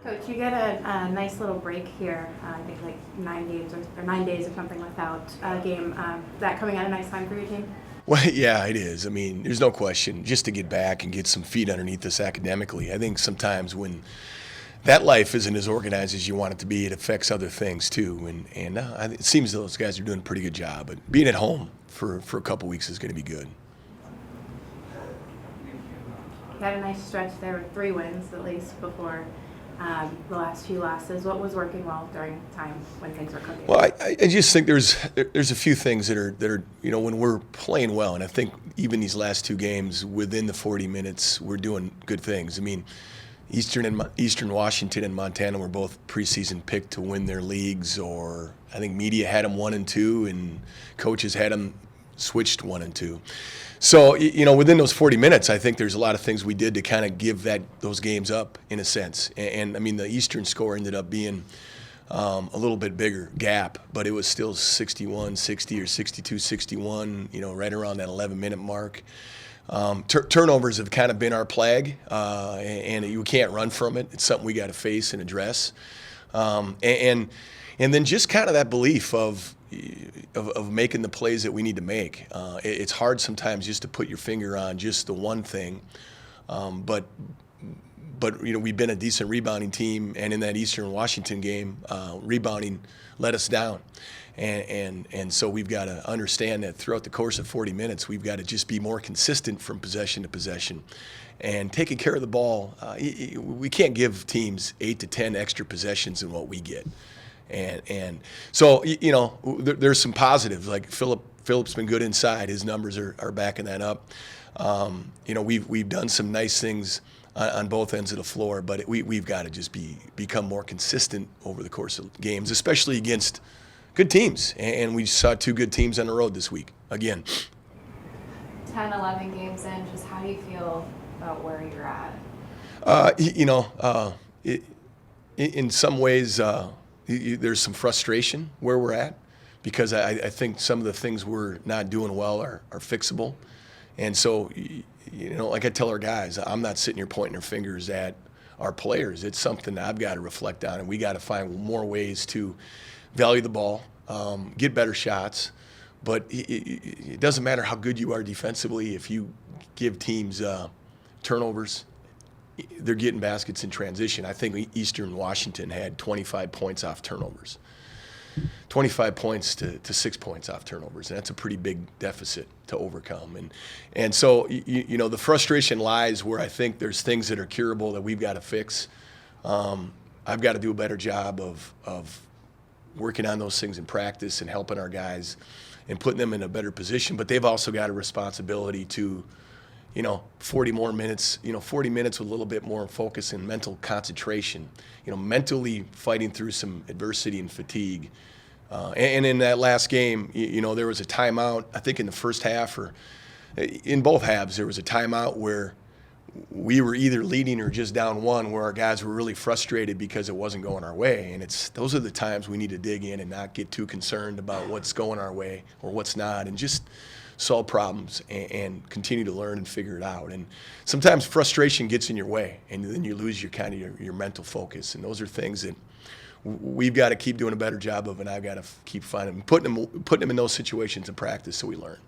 Coach, you get a nice little break here. I think like 9 games or 9 days or something without a game. That coming at a nice time for your team? Well, yeah, it is. I mean, there's no question. Just to get back and get some feet underneath us academically, I think sometimes when that life isn't as organized as you want it to be, it affects other things too. And it seems those guys are doing a pretty good job. But being at home for a couple weeks is going to be good. You had a nice stretch there with 3 wins at least before the last few losses. What was working well during time when things were cooking? Well, I just think there's a few things that are when we're playing well, and I think even these last 2 games within the 40 minutes we're doing good things. I mean, Eastern Washington and Montana were both preseason picked to win their leagues, or I think media had them 1 and 2, and coaches had them switched 1 and 2. So within those 40 minutes, I think there's a lot of things we did to kind of give those games up in a sense. And I mean, the Eastern score ended up being a little bit bigger gap, but it was still 61-60 or 62-61. Right around that 11-minute mark. Turnovers have kind of been our plague, and you can't run from it. It's something we got to face and address. And then just kind of that belief of making the plays that we need to make. It's hard sometimes just to put your finger on just the one thing, but we've been a decent rebounding team, and in that Eastern Washington game, rebounding let us down. And so we've got to understand that throughout the course of 40 minutes, we've got to just be more consistent from possession to possession and taking care of the ball. We can't give teams 8 to 10 extra possessions than what we get. And so, there's some positives. Like Philip's been good inside. His numbers are backing that up. We've done some nice things on both ends of the floor, but we've got to just become more consistent over the course of games, especially against good teams. And we saw 2 good teams on the road this week, again. 10, 11 games in, just how do you feel about where you're at? In some ways, there's some frustration where we're at, because I think some of the things we're not doing well are fixable. And so, like I tell our guys, I'm not sitting here pointing our fingers at our players. It's something that I've got to reflect on, and we got to find more ways to value the ball, get better shots. But it doesn't matter how good you are defensively. If you give teams turnovers, they're getting baskets in transition. I think Eastern Washington had 25 points off turnovers. 25 points to 6 points off turnovers, and that's a pretty big deficit to overcome. And so, the frustration lies where I think there's things that are curable that we've got to fix. I've got to do a better job of working on those things in practice and helping our guys and putting them in a better position. But they've also got a responsibility to 40 more minutes, 40 minutes with a little bit more focus and mental concentration, mentally fighting through some adversity and fatigue. And in that last game, there was a timeout, I think in the first half or in both halves, there was a timeout where we were either leading or just down 1, where our guys were really frustrated because it wasn't going our way. And those are the times we need to dig in and not get too concerned about what's going our way or what's not, and just solve problems and continue to learn and figure it out. And sometimes frustration gets in your way, and then you lose your mental focus. And those are things that we've got to keep doing a better job of, and I've got to keep putting them in those situations in practice so we learn.